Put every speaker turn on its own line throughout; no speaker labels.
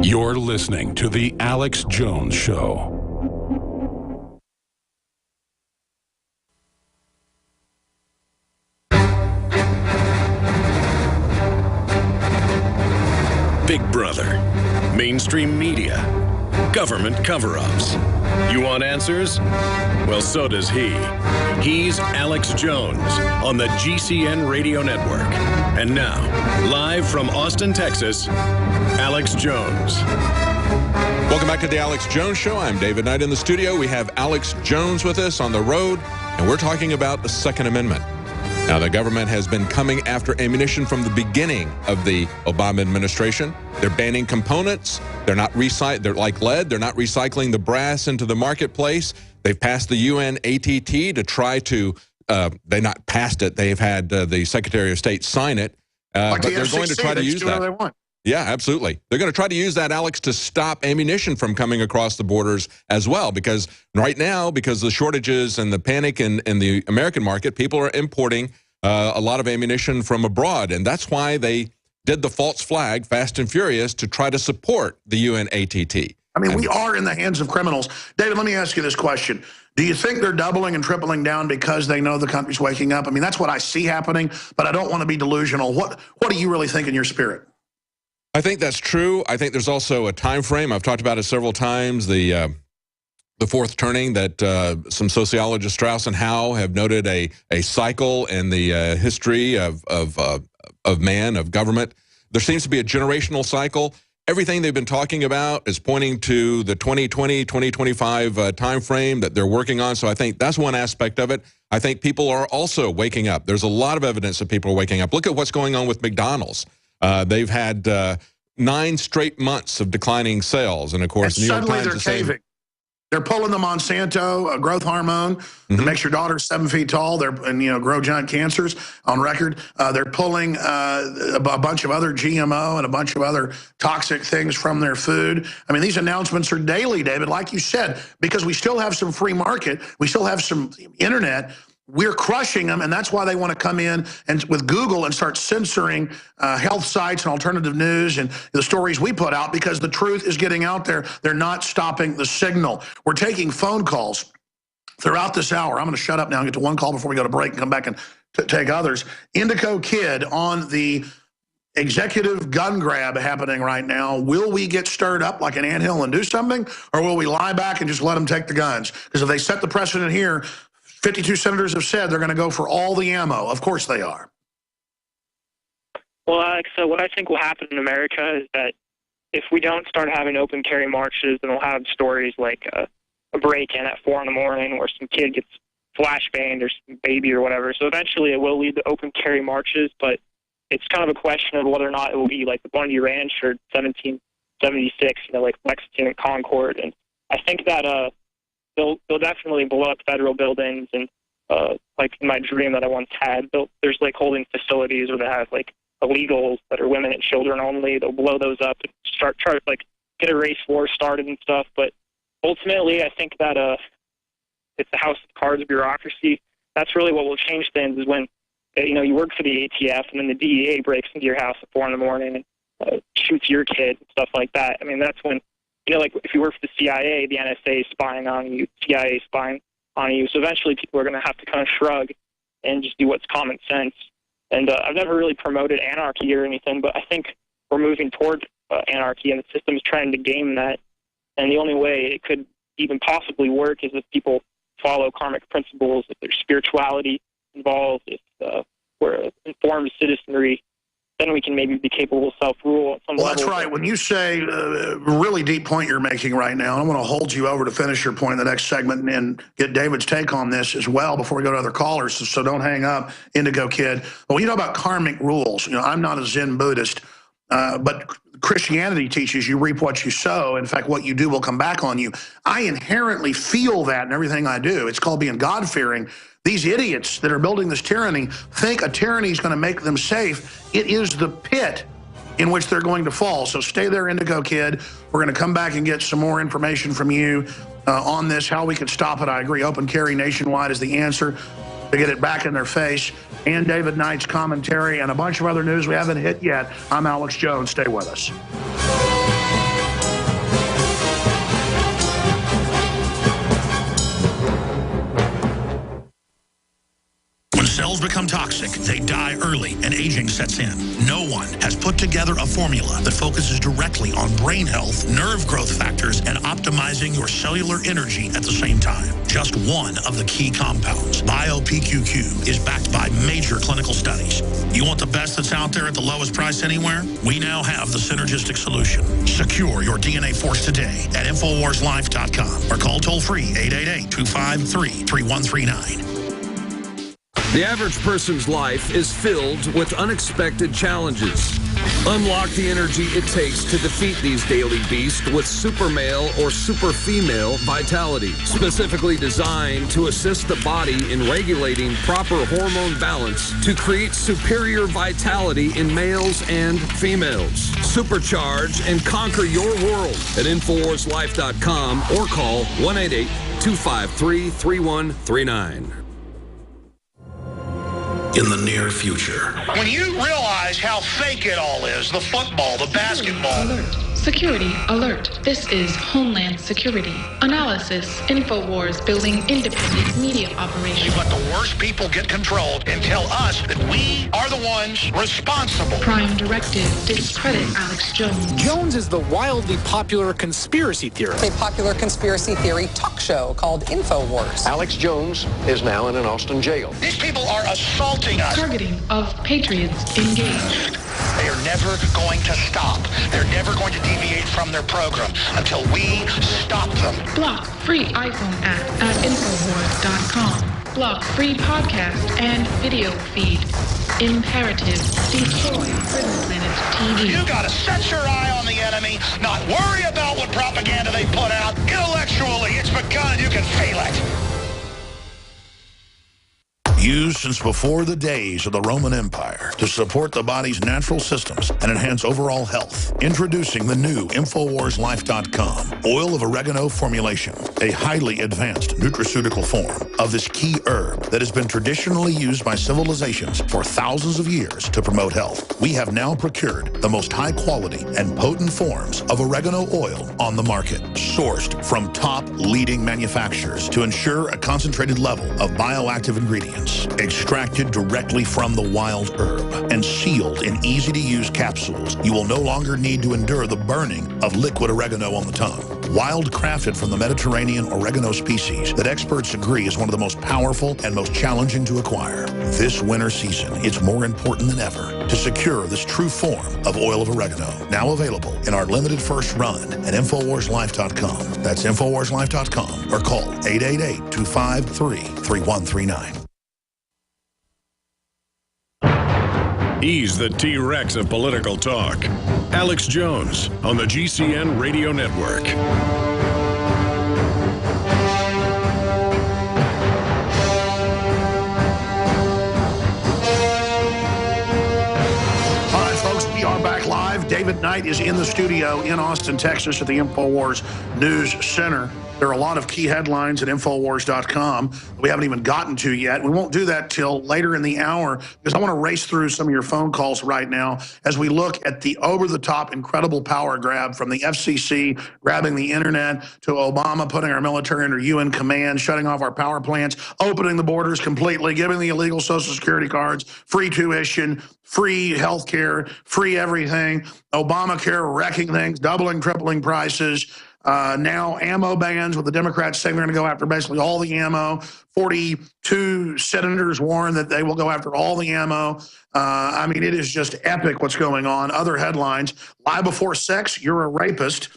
You're listening to The Alex Jones Show.
Big Brother, mainstream media, government cover-ups. You want answers? Well, so does he. He's Alex Jones on the GCN Radio Network. And now, live from Austin, Texas, Alex Jones.
Welcome back to the Alex Jones Show. I'm David Knight in the studio. We have Alex Jones with us on the road, and we're talking about the Second Amendment. Now, the government has been coming after ammunition from the beginning of the Obama administration. They're banning components. They're like lead. They're not recycling the brass into the marketplace. They've passed the UN ATT to try to, they not passed it. They've had the Secretary of State sign it. But they're going to try to use that.
They want.
Yeah, absolutely. They're going to try to use that, Alex, to stop ammunition from coming across the borders as well. Because right now, because of the shortages and the panic in the American market, people are importing a lot of ammunition from abroad. And that's why they did the false flag, Fast and Furious, to try to support the UN ATT.
I mean, we are in the hands of criminals. David, let me ask you this question. Do you think they're doubling and tripling down because they know the country's waking up? I mean, that's what I see happening, but I don't want to be delusional. What do you really think in your spirit?
I think that's true. I think there's also a time frame. I've talked about it several times. The fourth turning that some sociologists, Strauss and Howe, have noted a cycle in the history of man, of government. There seems to be a generational cycle. Everything they've been talking about is pointing to the 2020, 2025 time frame that they're working on. So I think that's one aspect of it. I think people are also waking up. There's a lot of evidence that people are waking up. Look at what's going on with McDonald's. They've had 9 straight months of declining sales. And of course, New York Times
they're
is saying,
caving. They're pulling the Monsanto growth hormone that makes your daughter 7 feet tall. And grow giant cancers on record. They're pulling a bunch of other GMO and a bunch of other toxic things from their food. I mean, these announcements are daily, David, like you said, because we still have some free market. We still have some internet. We're crushing them, and that's why they want to come in and with Google and start censoring health sites and alternative news and the stories we put out, because the truth is getting out there. They're not stopping the signal. We're taking phone calls throughout this hour. I'm going to shut up now and get to one call before we go to break and come back and take others. Indigo Kid on the executive gun grab happening right now. Will we get stirred up like an anthill and do something, or will we lie back and just let them take the guns? Because if they set the precedent here, 52 senators have said they're going to go for all the ammo. Of course they are.
Well, Alex, so what I think will happen in America is that if we don't start having open carry marches, then we'll have stories like a break-in at 4 in the morning where some kid gets flashbanged or some baby or whatever. So eventually it will lead to open carry marches, but it's kind of a question of whether or not it will be like the Bundy Ranch or 1776, like Lexington and Concord. And I think that they'll definitely blow up federal buildings, and like in my dream that I once had, there's like holding facilities where they have like illegals that are women and children only. They'll blow those up and try to like get a race war started and stuff. But ultimately, I think that it's the House of Cards bureaucracy. That's really what will change things. Is when you work for the ATF and then the DEA breaks into your house at 4 in the morning and shoots your kid and stuff like that. I mean, that's when. Like if you work for the CIA, the NSA is spying on you, CIA is spying on you. So eventually people are going to have to kind of shrug and just do what's common sense. And I've never really promoted anarchy or anything, but I think we're moving toward anarchy, and the system is trying to game that. And the only way it could even possibly work is if people follow karmic principles, if there's spirituality involved, if we're informed citizenry. Then we can maybe be capable of self-rule at some level.
Well, that's right. When you say a really deep point you're making right now, and I want to hold you over to finish your point in the next segment and get David's take on this as well before we go to other callers, so don't hang up, Indigo Kid. Well, about karmic rules. I'm not a Zen Buddhist, but Christianity teaches you reap what you sow. In fact, what you do will come back on you. I inherently feel that in everything I do. It's called being God-fearing. These idiots that are building this tyranny think a tyranny is going to make them safe. It is the pit in which they're going to fall. So stay there, Indigo Kid. We're going to come back and get some more information from you on this, how we could stop it. I agree. Open carry nationwide is the answer to get it back in their face. And David Knight's commentary and a bunch of other news we haven't hit yet. I'm Alex Jones. Stay with us.
cells become toxic, they die early, and aging sets in. No one has put together a formula that focuses directly on brain health, nerve growth factors, and optimizing your cellular energy at the same time. Just one of the key compounds, BioPQQ, is backed by major clinical studies. You want the best that's out there at the lowest price anywhere? We now have the synergistic solution. Secure your DNA Force today at InfoWarsLife.com or call toll-free 888-253-3139.
The average person's life is filled with unexpected challenges. Unlock the energy it takes to defeat these daily beasts with super male or super female vitality, specifically designed to assist the body in regulating proper hormone balance to create superior vitality in males and females. Supercharge and conquer your world at InfoWarsLife.com or call 188-253-3139.
In the near future.
When you realize how fake it all is, the football, the basketball.
Alert. Security alert. This is Homeland Security. Analysis. InfoWars building independent media operation.
We let the worst people get controlled and tell us that we are the ones responsible.
Prime directive. Discredit Alex Jones.
Jones is the wildly popular conspiracy theorist.
A popular conspiracy theory talk show called InfoWars.
Alex Jones is now in an Austin jail.
These people are assaulting us.
Targeting of patriots engaged.
They are never going to stop. They're never going to deviate from their program until we stop them.
Block free iPhone app at Infowars.com. Block free podcast and video feed. Imperative. Destroy Prison Planet TV.
You gotta set your eye on the enemy, not worry about what propaganda they put out. Intellectually, it's begun. You can feel it.
Used since before the days of the Roman Empire to support the body's natural systems and enhance overall health. Introducing the new InfoWarsLife.com oil of oregano formulation, a highly advanced nutraceutical form of this key herb that has been traditionally used by civilizations for thousands of years to promote health. We have now procured the most high quality and potent forms of oregano oil on the market, sourced from top leading manufacturers to ensure a concentrated level of bioactive ingredients. Extracted directly from the wild herb and sealed in easy-to-use capsules, you will no longer need to endure the burning of liquid oregano on the tongue. Wild crafted from the Mediterranean oregano species that experts agree is one of the most powerful and most challenging to acquire. This winter season, it's more important than ever to secure this true form of oil of oregano. Now available in our limited first run at InfoWarsLife.com. That's InfoWarsLife.com or call 888-253-3139.
He's the T-Rex of political talk. Alex Jones on the GCN Radio Network.
All right, folks, we are back live. David Knight is in the studio in Austin, Texas at the InfoWars News Center. There are a lot of key headlines at Infowars.com we haven't even gotten to yet. We won't do that till later in the hour because I want to race through some of your phone calls right now as we look at the over-the-top incredible power grab from the FCC grabbing the internet to Obama putting our military under UN command, shutting off our power plants, opening the borders completely, giving the illegal Social Security cards, free tuition, free health care, free everything, Obamacare wrecking things, doubling, tripling prices. Now ammo bans with the Democrats saying they're going to go after basically all the ammo. 42 senators warn that they will go after all the ammo. I mean, it is just epic what's going on. Other headlines, lie before sex, you're a rapist.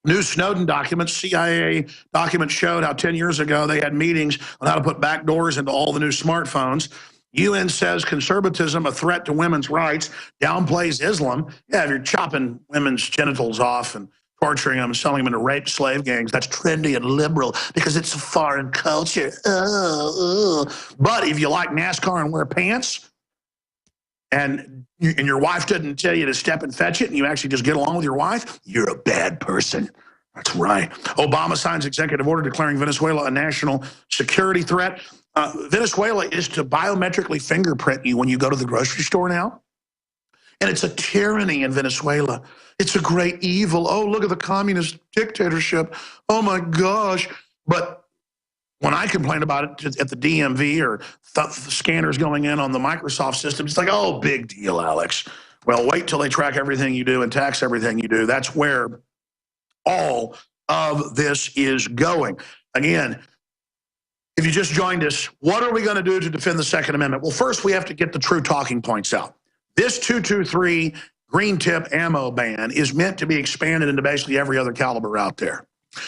New Snowden documents, CIA documents showed how 10 years ago they had meetings on how to put backdoors into all the new smartphones. UN says conservatism, a threat to women's rights, downplays Islam. Yeah, if you're chopping women's genitals off and torturing them, selling them into rape slave gangs, that's trendy and liberal because it's a foreign culture. But if you like NASCAR and wear pants and your wife didn't tell you to step and fetch it and you actually just get along with your wife, you're a bad person. That's right. Obama signs executive order declaring Venezuela a national security threat. Venezuela is to biometrically fingerprint you when you go to the grocery store now. And it's a tyranny in Venezuela. It's a great evil. Oh, look at the communist dictatorship. Oh, my gosh. But when I complain about it at the DMV or the scanners going in on the Microsoft system, it's like, oh, big deal, Alex. Well, wait till they track everything you do and tax everything you do. That's where all of this is going. Again, if you just joined us, what are we going to do to defend the Second Amendment? Well, first, we have to get the true talking points out. This 223 green tip ammo ban is meant to be expanded into basically every other caliber out there.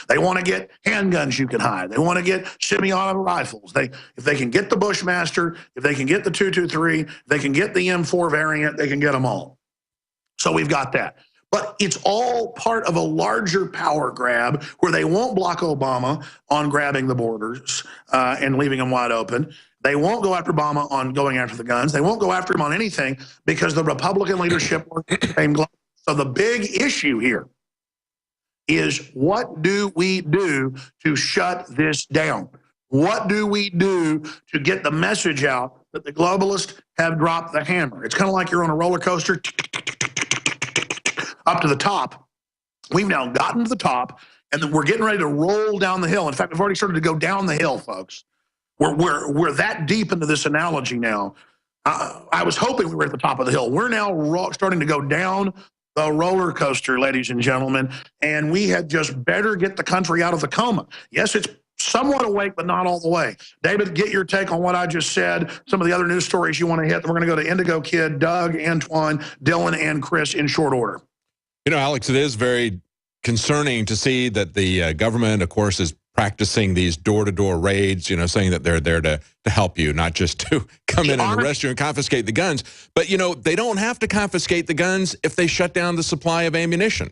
They want to get handguns you can hide. They want to get semi-automatic rifles. If they can get the Bushmaster, if they can get the 223, if they can get the M4 variant, they can get them all. So we've got that. But it's all part of a larger power grab where they won't block Obama on grabbing the borders and leaving them wide open. They won't go after Obama on going after the guns. They won't go after him on anything because the Republican leadership works the same glove. So the big issue here is, what do we do to shut this down? What do we do to get the message out that the globalists have dropped the hammer? It's kind of like you're on a roller coaster up to the top. We've now gotten to the top, and then we're getting ready to roll down the hill. In fact, we've already started to go down the hill, folks. We're that deep into this analogy now. I was hoping we were at the top of the hill. We're now starting to go down the roller coaster, ladies and gentlemen, and we had just better get the country out of the coma. Yes, it's somewhat awake, but not all the way. David, get your take on what I just said, some of the other news stories you want to hit. We're going to go to Indigo Kid, Doug, Antoine, Dylan, and Chris in short order.
You know, Alex, it is very concerning to see that the government, of course, is practicing these door-to-door raids, you know, saying that they're there to help you, not just to come in and arrest you and confiscate the guns. But, you know, they don't have to confiscate the guns if they shut down the supply of ammunition.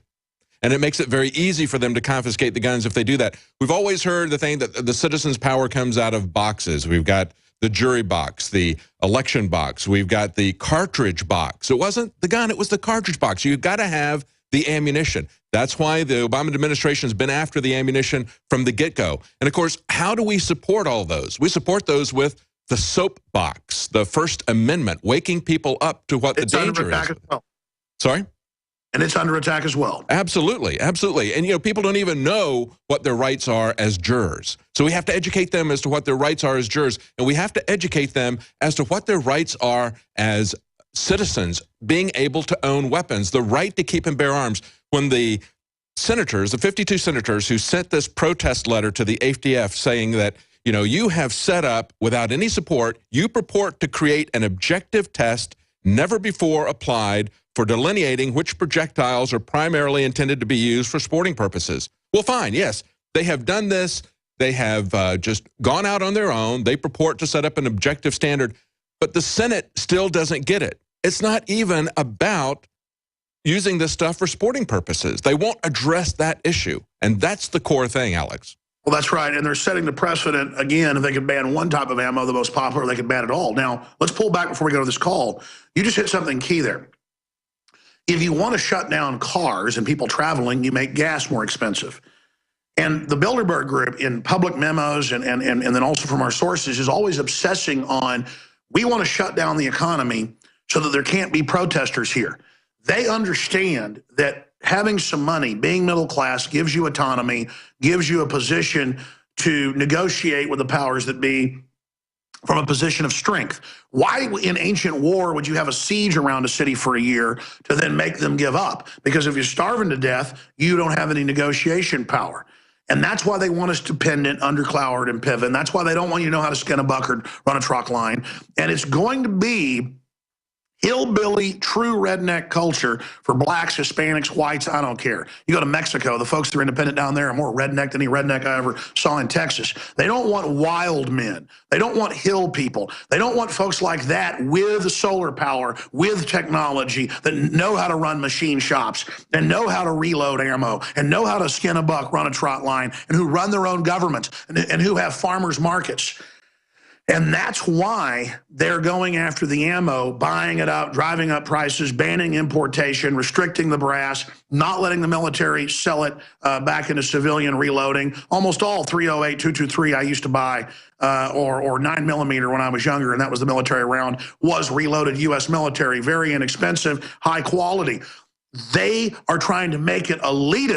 And it makes it very easy for them to confiscate the guns if they do that. We've always heard the thing that the citizens' power comes out of boxes. We've got the jury box, the election box. We've got the cartridge box. It wasn't the gun, it was the cartridge box. You've got to have the ammunition. That's why the Obama administration has been after the ammunition from the get-go. And of course, how do we support all those? We support those with the soapbox, the First Amendment, waking people up to what the danger is.
Well.
Sorry?
And it's under attack as well.
Absolutely, absolutely. And, you know, people don't even know what their rights are as jurors. So we have to educate them as to what their rights are as jurors, and we have to educate them as to what their rights are as citizens, being able to own weapons, the right to keep and bear arms. When the senators, the 52 senators who sent this protest letter to the ATF saying that, you know, you have set up, without any support, you purport to create an objective test never before applied for delineating which projectiles are primarily intended to be used for sporting purposes. Well, fine, yes, they have done this. They have just gone out on their own. They purport to set up an objective standard, but the Senate still doesn't get it. It's not even about using this stuff for sporting purposes. They won't address that issue, and that's the core thing, Alex.
Well, that's right, and they're setting the precedent, again, if they could ban one type of ammo, the most popular, they could ban it all. Now, let's pull back before we go to this call. You just hit something key there. If you want to shut down cars and people traveling, you make gas more expensive. And the Bilderberg Group, in public memos and then also from our sources, is always obsessing on, we want to shut down the economy so that there can't be protesters here. They understand that having some money, being middle class, gives you autonomy, gives you a position to negotiate with the powers that be from a position of strength. Why in ancient war would you have a siege around a city for a year to then make them give up? Because if you're starving to death, you don't have any negotiation power. And that's why they want us dependent under Cloward and Piven. That's why they don't want you to know how to skin a buck or run a truck line. And it's going to be hillbilly, true redneck culture for blacks, Hispanics, whites, I don't care. You go to Mexico, the folks that are independent down there are more redneck than any redneck I ever saw in Texas. They don't want wild men. They don't want hill people. They don't want folks like that with solar power, with technology, that know how to run machine shops and know how to reload ammo and know how to skin a buck, run a trot line, and who run their own governments and who have farmers markets. And that's why they're going after the ammo, buying it up, driving up prices, banning importation, restricting the brass, not letting the military sell it back into civilian reloading. Almost all 308, 223 I used to buy, or 9mm when I was younger, and that was the military round, was reloaded U.S. military, very inexpensive, high quality. They are trying to make it elitist.